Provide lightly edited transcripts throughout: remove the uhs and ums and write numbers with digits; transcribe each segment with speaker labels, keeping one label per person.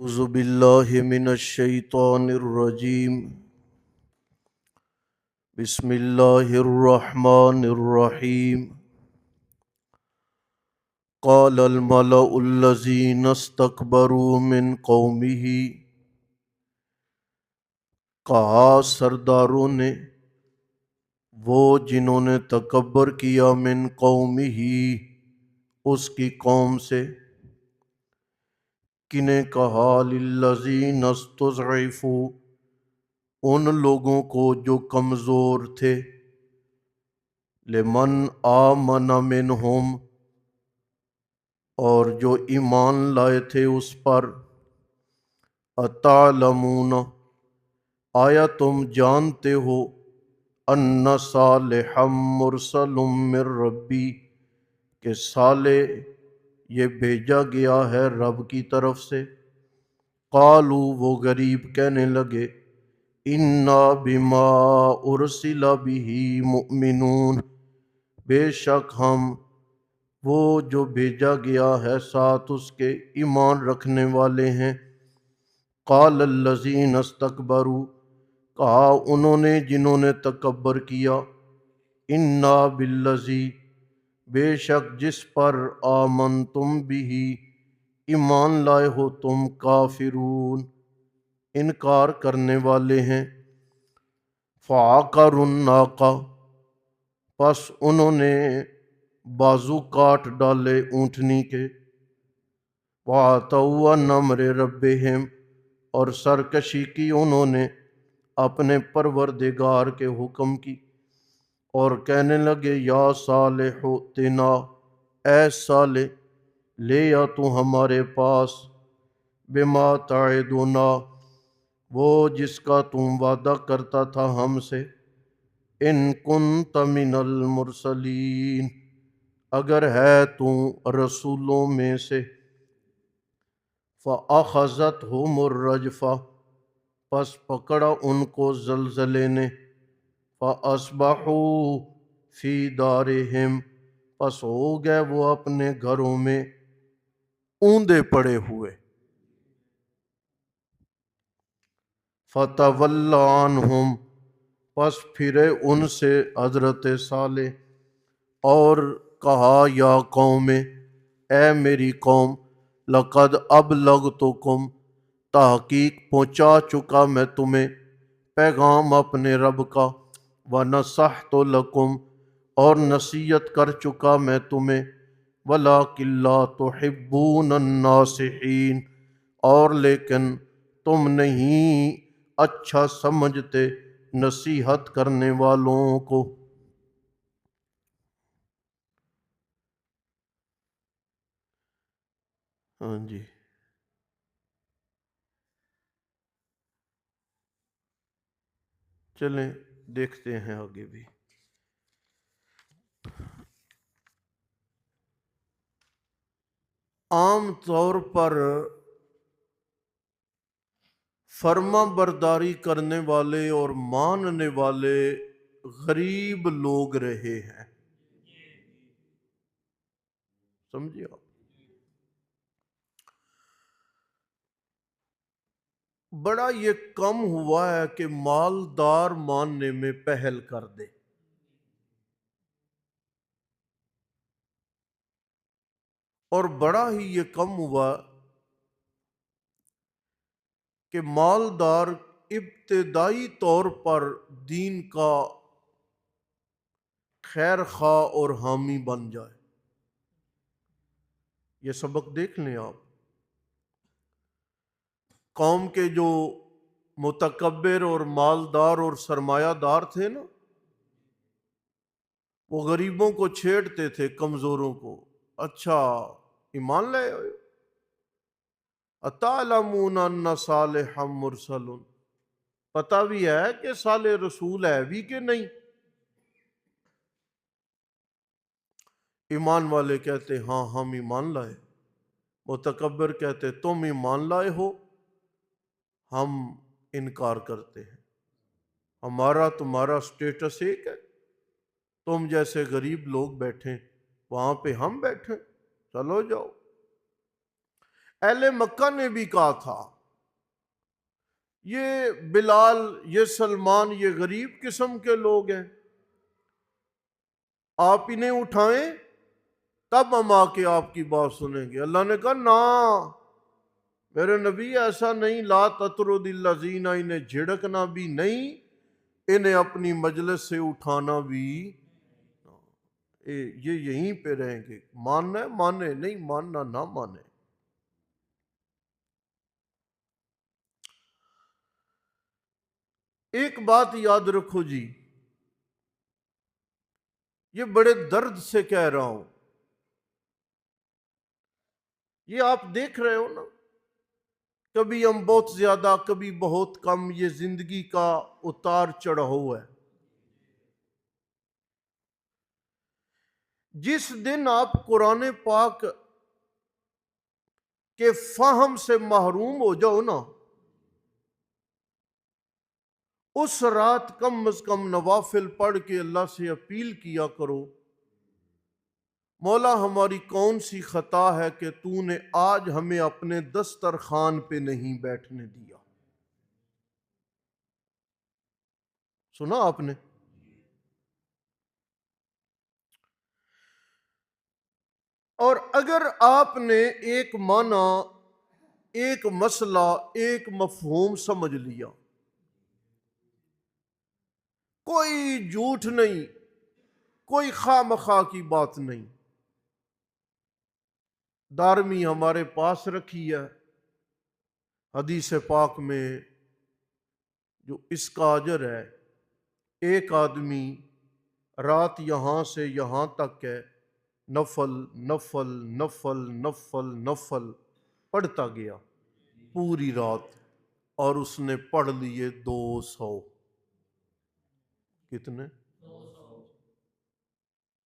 Speaker 1: اعوذ باللہ من الشیطان الرجیم بسم اللہ الرحمن الرحیم قال الملأ الذین استکبروا من قومہ، کہا سرداروں نے وہ جنہوں نے تکبر کیا من قومہ اس کی قوم سے، کنہیں کہا للذین استضعفوا ان لوگوں کو جو کمزور تھے، لمن آمن منہم اور جو ایمان لائے تھے اس پر، اتعلمون آیا تم جانتے ہو، ان صالحا مرسل من ربی کہ صالح یہ بھیجا گیا ہے رب کی طرف سے۔ قالوا وہ غریب کہنے لگے، انا بما ارسل بہ مؤمنون بے شک ہم وہ جو بھیجا گیا ہے ساتھ اس کے ایمان رکھنے والے ہیں۔ قال الذین استکبروا کہا انہوں نے جنہوں نے تکبر کیا، انا بالذی بے شک جس پر آمنتم بہ ایمان لائے ہو تم، کافرون انکار کرنے والے ہیں۔ فعقروا الناقہ پس انہوں نے بازو کاٹ ڈالے اونٹنی کے، وَعَتَوْا عَنْ أَمْرِ رَبِّهِمْ اور سرکشی کی انہوں نے اپنے پروردگار کے حکم کی، اور کہنے لگے یا صالح ائتنا اے صالح لے آ تو ہمارے پاس، بما تعدنا وہ جس کا تم وعدہ کرتا تھا ہم سے، ان کنت من المرسلین اگر ہے تو رسولوں میں سے۔ فَأَخَذَتْهُمُ الرَّجْفَةُ پس پکڑا ان کو زلزلے نے، فَأَصْبَحُوا فِي دَارِهِمْ پس ہو گئے وہ اپنے گھروں میں اوندے پڑے ہوئے۔ فَتَوَلَّ عَنْهُمْ پس پھرے ان سے حضرت صالح اور کہا یا قوم اے میری قوم، لقد ابلغتکم تحقیق پہنچا چکا میں تمہیں پیغام اپنے رب کا، ونصحت لکم اور نصیحت کر چکا میں تمہیں، ولکن لا تحبون الناصحین اور لیکن تم نہیں اچھا سمجھتے نصیحت کرنے والوں کو۔ ہاں جی، چلیں دیکھتے ہیں آگے بھی۔ عام طور پر فرما برداری کرنے والے اور ماننے والے غریب لوگ رہے ہیں، سمجھے آپ؟ بڑا یہ کم ہوا ہے کہ مالدار ماننے میں پہل کر دے، اور بڑا ہی یہ کم ہوا کہ مالدار ابتدائی طور پر دین کا خیر خواہ اور حامی بن جائے۔ یہ سبق دیکھ لیں آپ، قوم کے جو متکبر اور مالدار اور سرمایہ دار تھے نا، وہ غریبوں کو چھیڑتے تھے، کمزوروں کو، اچھا ایمان لائے ہوئے، اتعلمون ان صالحا مرسل پتہ بھی ہے کہ صالح رسول ہے بھی کہ نہیں؟ ایمان والے کہتے ہاں ہم ایمان لائے، متکبر کہتے تم ایمان لائے ہو، ہم انکار کرتے ہیں، ہمارا تمہارا سٹیٹس ایک ہے، تم جیسے غریب لوگ بیٹھیں وہاں پہ ہم بیٹھیں، چلو جاؤ۔ اہل مکہ نے بھی کہا تھا یہ بلال، یہ سلمان، یہ غریب قسم کے لوگ ہیں، آپ انہیں اٹھائیں تب ہم آ کے آپ کی بات سنیں گے۔ اللہ نے کہا نہ میرے نبی، ایسا نہیں، لا تطرد الذین، انہیں جھڑکنا بھی نہیں، انہیں اپنی مجلس سے اٹھانا بھی، یہ یہیں پہ رہیں گے، ماننا ہے مانے، نہیں ماننا نہ مانے۔ ایک بات یاد رکھو جی، یہ بڑے درد سے کہہ رہا ہوں، یہ آپ دیکھ رہے ہو نا، کبھی ہم بہت زیادہ، کبھی بہت کم، یہ زندگی کا اتار چڑھاؤ ہے۔ جس دن آپ قرآن پاک کے فہم سے محروم ہو جاؤ نا، اس رات کم از کم نوافل پڑھ کے اللہ سے اپیل کیا کرو، مولا ہماری کون سی خطا ہے کہ تو نے آج ہمیں اپنے دسترخوان پہ نہیں بیٹھنے دیا۔ سنا آپ نے؟ اور اگر آپ نے ایک معنی، ایک مسئلہ، ایک مفہوم سمجھ لیا، کوئی جھوٹ نہیں، کوئی خواہ مخواہ کی بات نہیں، دارمی ہمارے پاس رکھی ہے، حدیث پاک میں جو اس کا اجر ہے، ایک آدمی رات یہاں سے یہاں تک ہے، نفل نفل نفل نفل نفل پڑھتا گیا پوری رات، اور اس نے پڑھ لیے 200۔ کتنے؟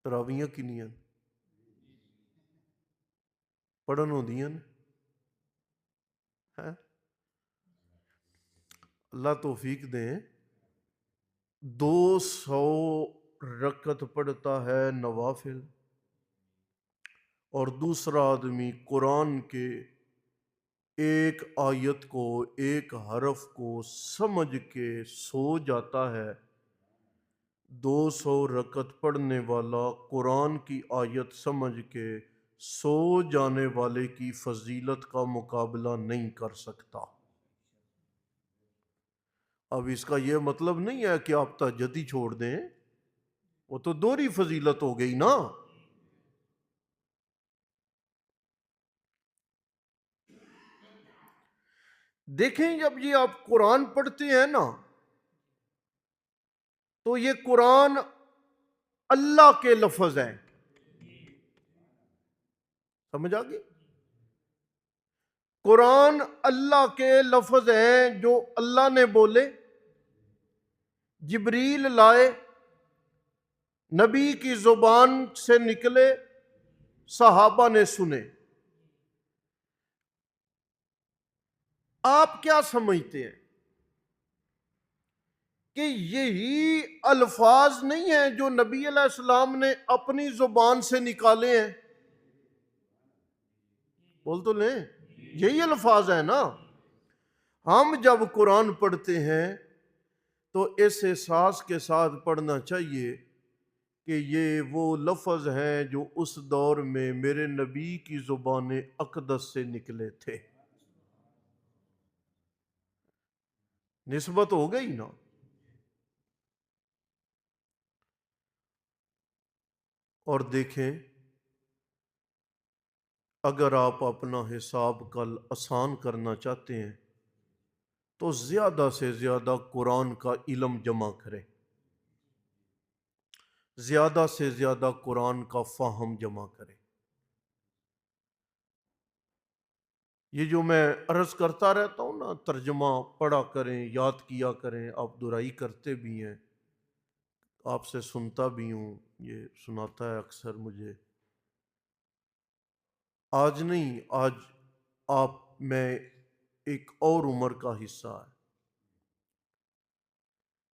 Speaker 1: تراویاں کنیاں پڑھن ہوندیاں نے؟ اللہ توفیق دیں۔ 200 رکعت پڑھتا ہے نوافل، اور دوسرا آدمی قرآن کے ایک آیت کو، ایک حرف کو سمجھ کے سو جاتا ہے۔ 200 رکعت پڑھنے والا قرآن کی آیت سمجھ کے سو جانے والے کی فضیلت کا مقابلہ نہیں کر سکتا۔ اب اس کا یہ مطلب نہیں ہے کہ آپ تہجد ہی چھوڑ دیں، وہ تو دوہری فضیلت ہو گئی نا۔ دیکھیں جب یہ آپ قرآن پڑھتے ہیں نا، تو یہ قرآن اللہ کے لفظ ہیں، سمجھ آ گئی؟ قرآن اللہ کے لفظ ہیں جو اللہ نے بولے، جبریل لائے، نبی کی زبان سے نکلے، صحابہ نے سنے۔ آپ کیا سمجھتے ہیں کہ یہی الفاظ نہیں ہیں جو نبی علیہ السلام نے اپنی زبان سے نکالے ہیں؟ بول تو لیں، یہی الفاظ ہیں نا۔ ہم جب قرآن پڑھتے ہیں تو اس احساس کے ساتھ پڑھنا چاہیے کہ یہ وہ لفظ ہیں جو اس دور میں میرے نبی کی زبان اقدس سے نکلے تھے۔ نسبت ہو گئی نا۔ اور دیکھیں، اگر آپ اپنا حساب کل آسان کرنا چاہتے ہیں تو زیادہ سے زیادہ قرآن کا علم جمع کریں، زیادہ سے زیادہ قرآن کا فہم جمع کریں۔ یہ جو میں عرض کرتا رہتا ہوں نا، ترجمہ پڑھا کریں، یاد کیا کریں، آپ دہرائی کرتے بھی ہیں، آپ سے سنتا بھی ہوں، یہ سناتا ہے اکثر مجھے۔ آج نہیں، آج آپ میں ایک اور عمر کا حصہ ہے،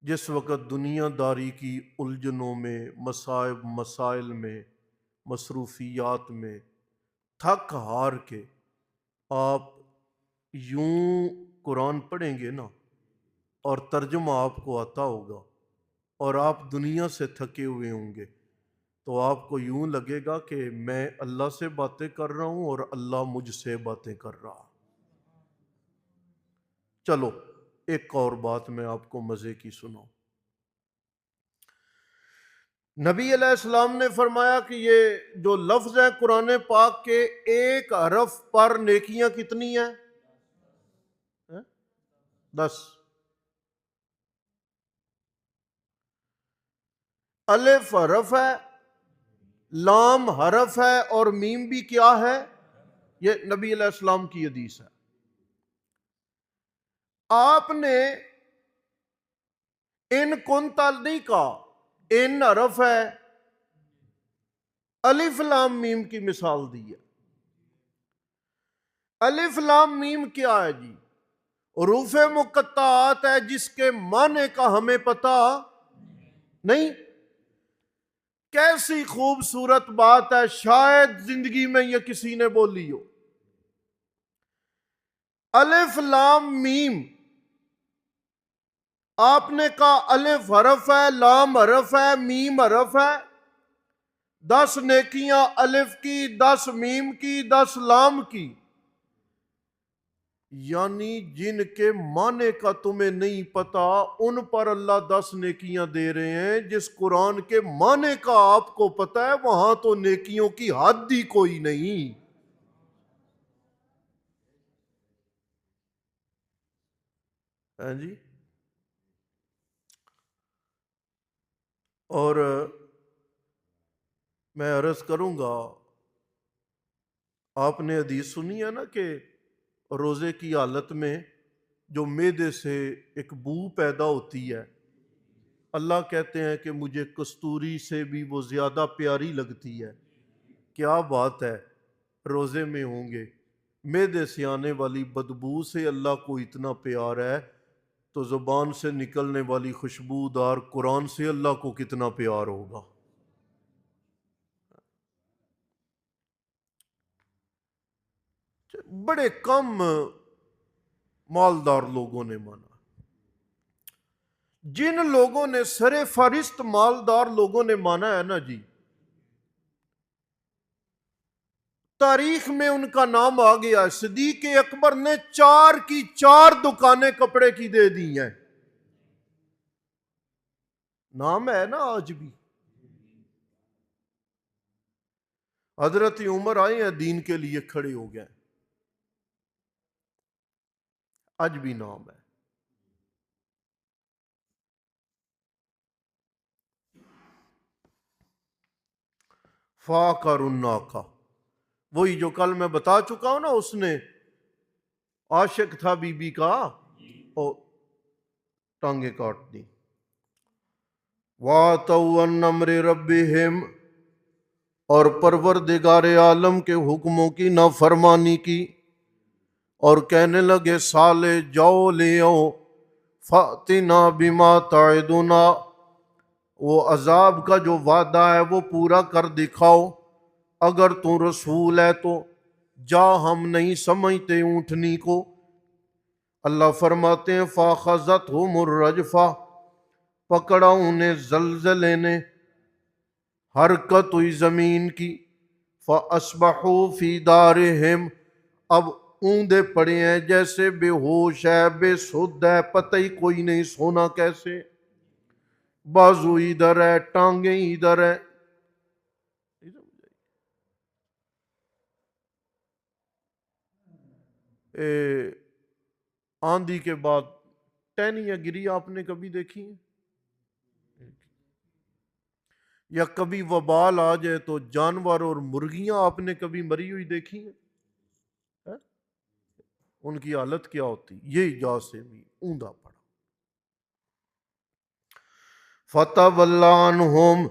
Speaker 1: جس وقت دنیا داری کی الجھنوں میں، مصائب مسائل میں، مصروفیات میں تھک ہار کے آپ یوں قرآن پڑھیں گے نا اور ترجمہ آپ کو آتا ہوگا اور آپ دنیا سے تھکے ہوئے ہوں گے تو آپ کو یوں لگے گا کہ میں اللہ سے باتیں کر رہا ہوں اور اللہ مجھ سے باتیں کر رہا۔ چلو ایک اور بات میں آپ کو مزے کی سناؤں۔ نبی علیہ السلام نے فرمایا کہ یہ جو لفظ ہیں قرآن پاک کے ایک حرف پر نیکیاں کتنی ہیں؟ 10۔ الف حرف ہے، لام حرف ہے اور میم بھی کیا ہے؟ یہ نبی علیہ السلام کی حدیث ہے۔ آپ نے ان کنتا نہیں کہا، ان حرف ہے، الف لام میم کی مثال دی ہے۔ الف لام میم کیا ہے جی؟ حروف مقطعات ہے جس کے معنی کا ہمیں پتہ نہیں۔ کیسی خوبصورت بات ہے، شاید زندگی میں یہ کسی نے بولی ہو۔ الف لام میم، آپ نے کہا الف حرف ہے، لام حرف ہے، میم حرف ہے، 10 نیکیاں الف کی، 10 میم کی، 10 لام کی، یعنی جن کے معنی کا تمہیں نہیں پتا ان پر اللہ 10 نیکیاں دے رہے ہیں۔ جس قرآن کے معنی کا آپ کو پتا ہے وہاں تو نیکیوں کی حد ہی کوئی نہیں۔ ہاں جی۔ اور میں عرض کروں گا، آپ نے حدیث سنی ہے نا کہ روزے کی حالت میں جو معدے سے ایک بو پیدا ہوتی ہے، اللہ کہتے ہیں کہ مجھے کستوری سے بھی وہ زیادہ پیاری لگتی ہے۔ کیا بات ہے، روزے میں ہوں گے، معدے سے آنے والی بدبو سے اللہ کو اتنا پیار ہے تو زبان سے نکلنے والی خوشبودار قرآن سے اللہ کو کتنا پیار ہوگا۔ بڑے کم مالدار لوگوں نے مانا۔ جن لوگوں نے سر فہرست مالدار لوگوں نے مانا ہے نا جی، تاریخ میں ان کا نام آ گیا ہے۔ صدیق اکبر نے 4 کی 4 دکانیں کپڑے کی دے دی ہیں۔ نام ہے نا آج بھی۔ حضرت عمر آئے ہیں دین کے لیے کھڑے ہو گئے، آج بھی نام ہے۔ فاقر الناقہ، وہی جو کل میں بتا چکا ہوں نا، اس نے عاشق تھا بی بی کا اور ٹانگیں کاٹ دی۔ وَاتَوْا عَنْ أَمْرِ رَبِّهِمْ، اور پروردگار عالم کے حکموں کی نافرمانی کی، اور کہنے لگے سالے جاؤ لے آؤ، فَأْتِنَا بِمَا تَعِدُنَا، وہ عذاب کا جو وعدہ ہے وہ پورا کر دکھاؤ، اگر تو رسول ہے تو جا، ہم نہیں سمجھتے اونٹنی کو۔ اللہ فرماتے ہیں فَأَخَذَتْهُمُ الرَّجْفَةُ، پکڑا انہیں زلزلے نے، حرکت ہوئی زمین کی، فَأَصْبَحُوا فِي دَارِهِمْ، اب اوندے پڑے ہیں جیسے بے ہوش ہے، بے سدھ ہے، پتہ ہی کوئی نہیں سونا کیسے، بازو ادھر ہے، ٹانگیں ادھر ہے۔ آندھی کے بعد ٹہنیاں گری آپ نے کبھی دیکھی ہیں؟ یا کبھی وبال آ جائے تو جانور اور مرغیاں آپ نے کبھی مری ہوئی دیکھی ہیں؟ ان کی حالت کیا ہوتی؟ یہ جا سے بھی اوندا پڑا۔ فَتَوَلَّ عَنْهُمْ،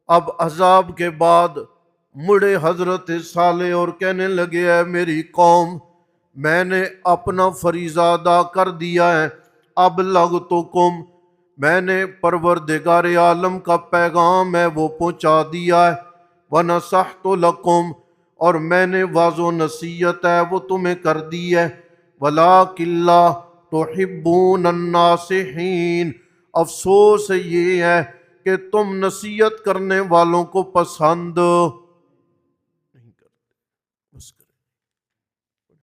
Speaker 1: اب عذاب کے بعد مڑے حضرت صالح اور کہنے لگے اے میری قوم، میں نے اپنا فریضہ ادا کر دیا ہے، اب لغتکم، میں نے پروردگار عالم کا پیغام ہے وہ پہنچا دیا ہے، وَنَصَحْتُ لَكُمْ، اور میں نے واض و نصیحت ہے وہ تمہیں کر دی ہے، وَلَٰكِن لَّا تُحِبُّونَ النَّاصِحِينَ، افسوس یہ ہے کہ تم نصیحت کرنے والوں کو پسند